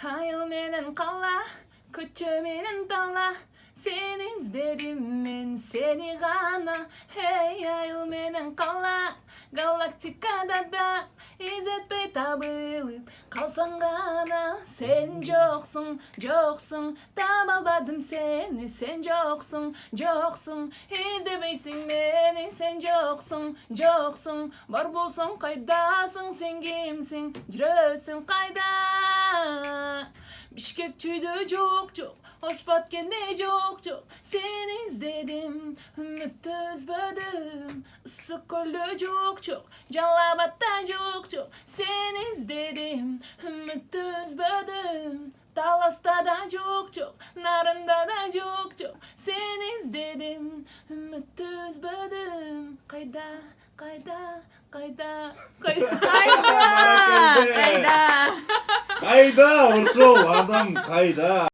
Hayal menen kala, küçü menen dala. Seni izlerim men seni gana. Hey hayal menen kala, galaktikada da izzetpey tabılıp kalsan gana. Sen joksun, joksun, tabalbadım seni. Sen joksun, joksun, izlemeysin beni. Sen joksun, joksun, var bolsun kaydasın. Sen kimsin, жүрөсүң кайда? Бишкек чүйдө жок жок, Ошбаткенде жок жок. Сени изледим, үмүттү үзбөдүм. Ысык көлдө жок жок, Жалал Абадда жок жок. Сени изледим, үмүттү үзбөдүм. Таласта да жок жок, Нарында да жок жок. Сени изледим, үмүттү үзбөдүм. Кайда, кайда, кайда, кайда? Kayda. Kayda. Kayda Orçol adam kayda.